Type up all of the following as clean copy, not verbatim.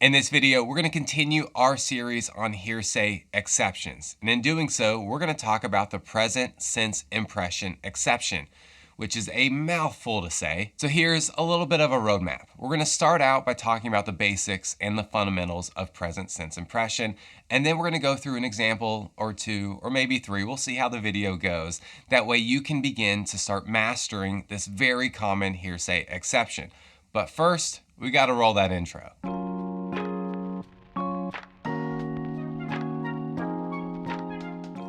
In this video, we're going to continue our series on hearsay exceptions. And in doing so, we're going to talk about the present sense impression exception, which is a mouthful to say. So here's a little bit of a roadmap. We're going to start out by talking about the basics and the fundamentals of present sense impression. And then we're going to go through an example or two, or maybe three. We'll see how the video goes. That way you can begin to start mastering this very common hearsay exception. But first, we got to roll that intro.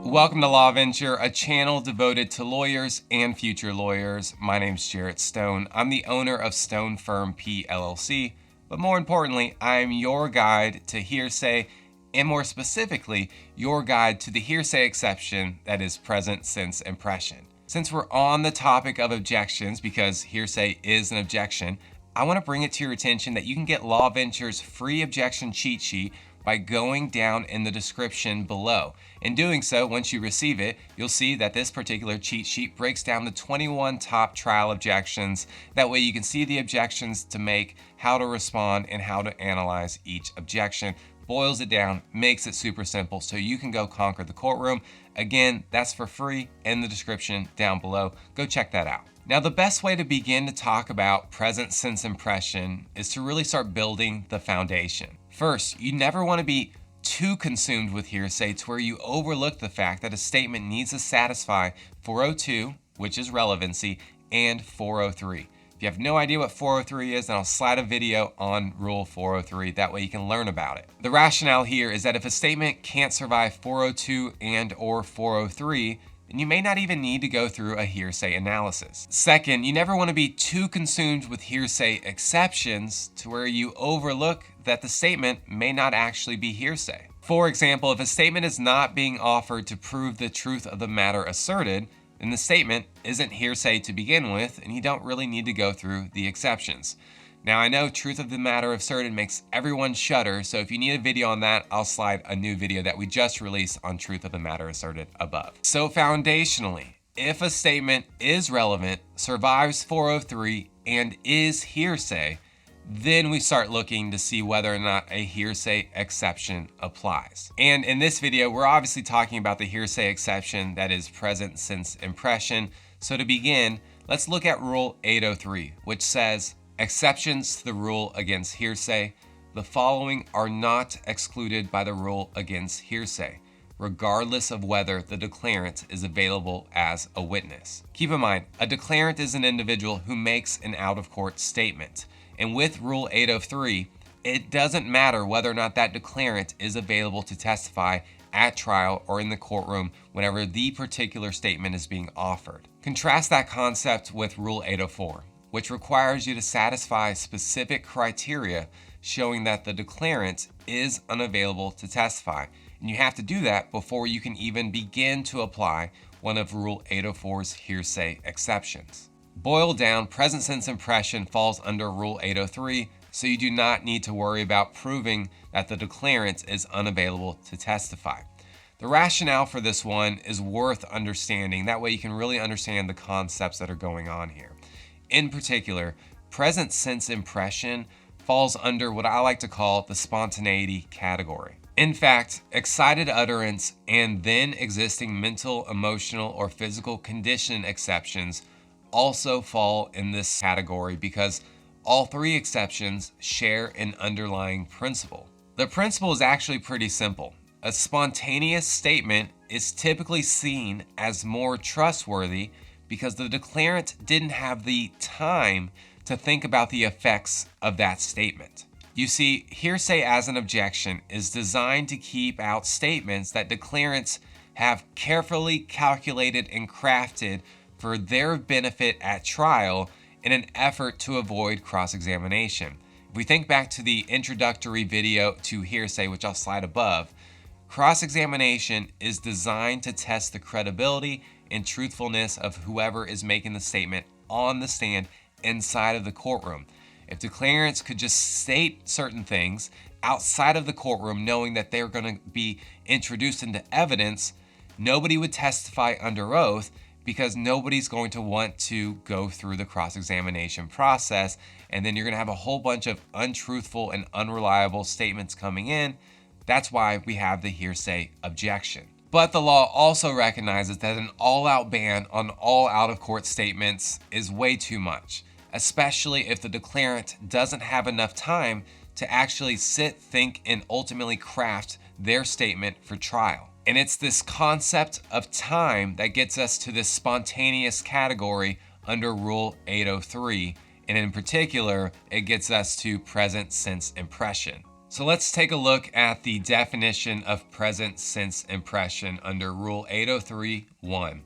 Welcome to Law Venture, a channel devoted to lawyers and future lawyers. My name's Jarrett Stone. I'm the owner of Stone Firm P LLC, but more importantly, I'm your guide to hearsay, and more specifically, your guide to the hearsay exception that is present sense impression. Since we're on the topic of objections, because hearsay is an objection, I want to bring it to your attention that you can get Law Venture's free objection cheat sheet by going down in the description below. In doing so, once you receive it, you'll see that this particular cheat sheet breaks down the 21 top trial objections. That way you can see the objections to make, how to respond, and how to analyze each objection. Boils it down, makes it super simple so you can go conquer the courtroom. Again, that's for free in the description down below. Go check that out. Now, the best way to begin to talk about present sense impression is to really start building the foundation. First, you never want to be too consumed with hearsay to where you overlook the fact that a statement needs to satisfy 402, which is relevancy, and 403. If you have no idea what 403 is, then I'll slide a video on Rule 403. That way you can learn about it. The rationale here is that if a statement can't survive 402 and or 403, then you may not even need to go through a hearsay analysis. Second, you never want to be too consumed with hearsay exceptions to where you overlook that the statement may not actually be hearsay. For example, if a statement is not being offered to prove the truth of the matter asserted, then the statement isn't hearsay to begin with, and you don't really need to go through the exceptions. Now, I know truth of the matter asserted makes everyone shudder, so if you need a video on that, I'll slide a new video that we just released on truth of the matter asserted above. So foundationally, if a statement is relevant, survives 403, and is hearsay, then we start looking to see whether or not a hearsay exception applies. And in this video, we're obviously talking about the hearsay exception that is present sense impression. So to begin, let's look at Rule 803, which says, exceptions to the rule against hearsay. The following are not excluded by the rule against hearsay, regardless of whether the declarant is available as a witness. Keep in mind, a declarant is an individual who makes an out-of-court statement. And with Rule 803, it doesn't matter whether or not that declarant is available to testify at trial or in the courtroom whenever the particular statement is being offered. Contrast that concept with Rule 804, which requires you to satisfy specific criteria showing that the declarant is unavailable to testify. And you have to do that before you can even begin to apply one of Rule 804's hearsay exceptions. Boiled down, present sense impression falls under Rule 803, so you do not need to worry about proving that the declarant is unavailable to testify. The rationale for this one is worth understanding. That way you can really understand the concepts that are going on here. In particular, present sense impression falls under what I like to call the spontaneity category. In fact, excited utterance and then existing mental, emotional, or physical condition exceptions also fall in this category because all three exceptions share an underlying principle. The principle is actually pretty simple. A spontaneous statement is typically seen as more trustworthy because the declarant didn't have the time to think about the effects of that statement. You see, hearsay as an objection is designed to keep out statements that declarants have carefully calculated and crafted for their benefit at trial in an effort to avoid cross-examination. If we think back to the introductory video to hearsay, which I'll slide above, cross-examination is designed to test the credibility and truthfulness of whoever is making the statement on the stand inside of the courtroom. If declarants could just state certain things outside of the courtroom knowing that they're going to be introduced into evidence, nobody would testify under oath because nobody's going to want to go through the cross-examination process, and then you're going to have a whole bunch of untruthful and unreliable statements coming in. That's why we have the hearsay objection. But the law also recognizes that an all-out ban on all out-of-court statements is way too much, especially if the declarant doesn't have enough time to actually sit, think, and ultimately craft their statement for trial. And it's this concept of time that gets us to this spontaneous category under Rule 803, and in particular, it gets us to present sense impression. So let's take a look at the definition of present sense impression under Rule 803.1.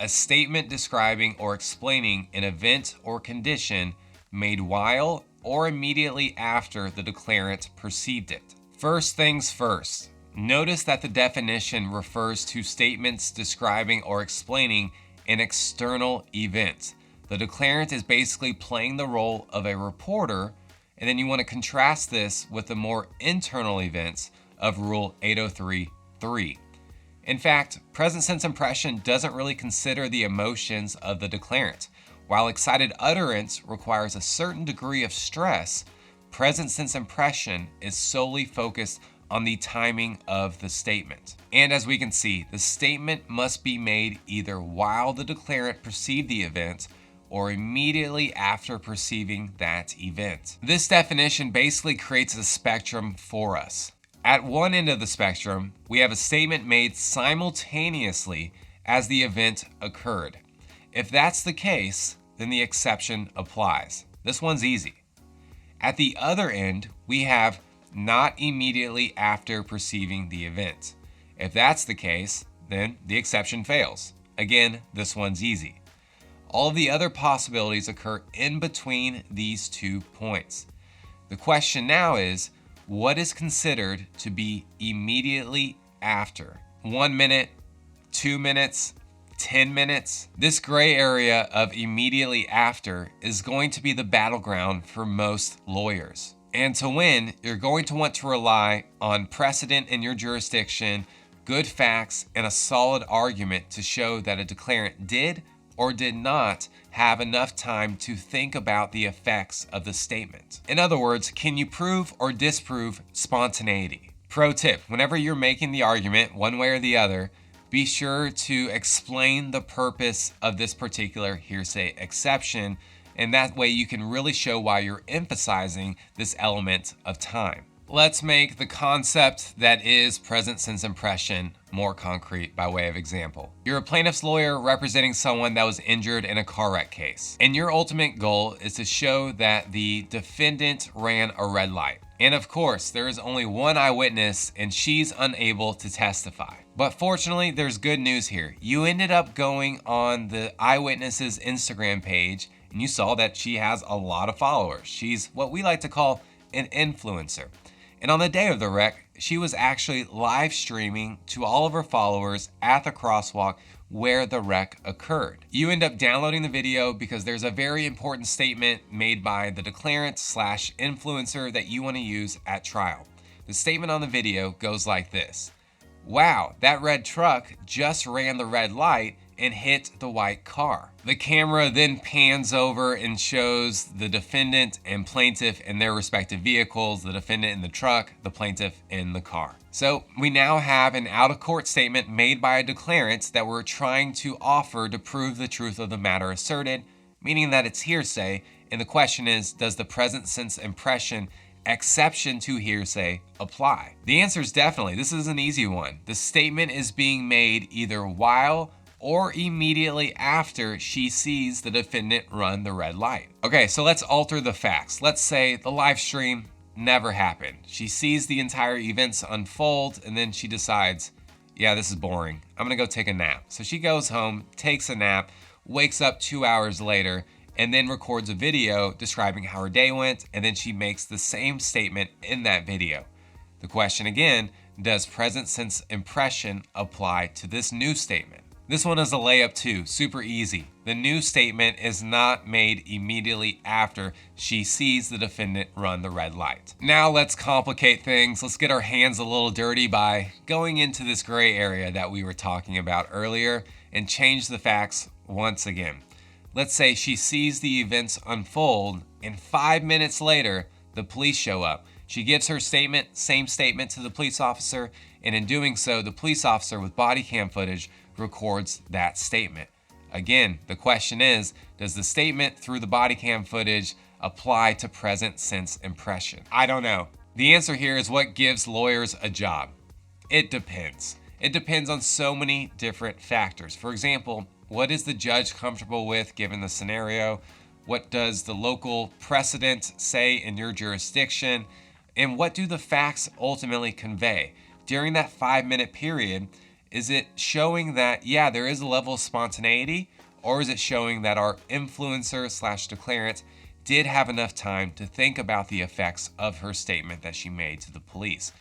A statement describing or explaining an event or condition made while or immediately after the declarant perceived it. First things first, notice that the definition refers to statements describing or explaining an external event. The declarant is basically playing the role of a reporter, and then you want to contrast this with the more internal events of Rule 803.3. In fact, present sense impression doesn't really consider the emotions of the declarant. While excited utterance requires a certain degree of stress, present sense impression is solely focused on the timing of the statement. And as we can see, the statement must be made either while the declarant perceived the event or immediately after perceiving that event. This definition basically creates a spectrum for us. At one end of the spectrum, we have a statement made simultaneously as the event occurred. If that's the case, then the exception applies. This one's easy. At the other end, we have not immediately after perceiving the event. If that's the case, then the exception fails. Again, this one's easy. All of the other possibilities occur in between these 2 points. The question now is, what is considered to be immediately after? 1 minute, 2 minutes, 10 minutes? This gray area of immediately after is going to be the battleground for most lawyers. And to win, you're going to want to rely on precedent in your jurisdiction, good facts, and a solid argument to show that a declarant did or did not have enough time to think about the effects of the statement. In other words, can you prove or disprove spontaneity? Pro tip, whenever you're making the argument one way or the other, be sure to explain the purpose of this particular hearsay exception, and that way you can really show why you're emphasizing this element of time. Let's make the concept that is present sense impression more concrete by way of example. You're a plaintiff's lawyer representing someone that was injured in a car wreck case, and your ultimate goal is to show that the defendant ran a red light. And of course, there is only one eyewitness and she's unable to testify. But fortunately, there's good news here. You ended up going on the eyewitness's Instagram page and you saw that she has a lot of followers. She's what we like to call an influencer. And on the day of the wreck, she was actually live streaming to all of her followers at the crosswalk where the wreck occurred. You end up downloading the video because there's a very important statement made by the declarant / influencer that you want to use at trial. The statement on the video goes like this: "Wow, that red truck just ran the red light and hit the white car." The camera then pans over and shows the defendant and plaintiff in their respective vehicles, the defendant in the truck, the plaintiff in the car. So we now have an out-of-court statement made by a declarant that we're trying to offer to prove the truth of the matter asserted, meaning that it's hearsay, and the question is, does the present sense impression exception to hearsay apply? The answer is definitely. This is an easy one. The statement is being made either while or immediately after she sees the defendant run the red light. Okay, so let's alter the facts. Let's say the live stream never happened. She sees the entire events unfold and then she decides, yeah, this is boring. I'm gonna go take a nap. So she goes home, takes a nap, wakes up 2 hours later, and then records a video describing how her day went, and then she makes the same statement in that video. The question again, does present sense impression apply to this new statement? This one is a layup too, super easy. The new statement is not made immediately after she sees the defendant run the red light. Now let's complicate things. Let's get our hands a little dirty by going into this gray area that we were talking about earlier. and change the facts once again. Let's say she sees the events unfold, and 5 minutes later, the police show up. She gives her same statement to the police officer, and in doing so, the police officer with body cam footage records that statement. Again, the question is, does the statement through the body cam footage apply to present sense impression? I don't know. The answer here is what gives lawyers a job. It depends. It depends on so many different factors. For example, what is the judge comfortable with given the scenario? What does the local precedent say in your jurisdiction? And what do the facts ultimately convey? During that 5-minute period, is it showing that, yeah, there is a level of spontaneity, or is it showing that our influencer / declarant did have enough time to think about the effects of her statement that she made to the police?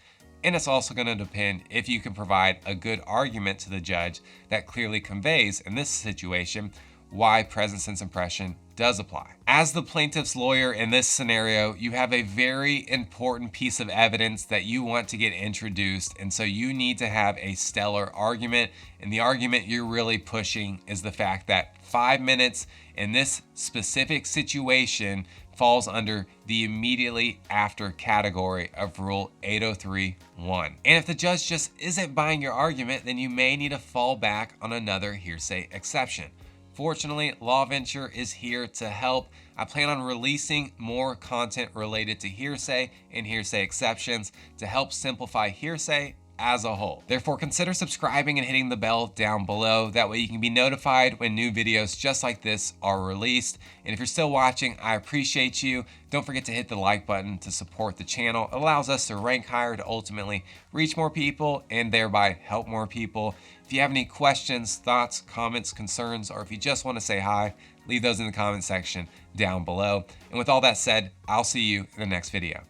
And it's also going to depend if you can provide a good argument to the judge that clearly conveys, in this situation, why present sense impression does apply. As the plaintiff's lawyer in this scenario, you have a very important piece of evidence that you want to get introduced, and so you need to have a stellar argument. And the argument you're really pushing is the fact that 5 minutes in this specific situation falls under the immediately after category of Rule 803(1). And if the judge just isn't buying your argument, then you may need to fall back on another hearsay exception. Fortunately, LawVenture is here to help. I plan on releasing more content related to hearsay and hearsay exceptions to help simplify hearsay as a whole. Therefore, consider subscribing and hitting the bell down below. That way you can be notified when new videos just like this are released. And if you're still watching, I appreciate you. Don't forget to hit the like button to support the channel. It allows us to rank higher to ultimately reach more people and thereby help more people. If you have any questions, thoughts, comments, concerns, or if you just want to say hi, leave those in the comment section down below. And with all that said, I'll see you in the next video.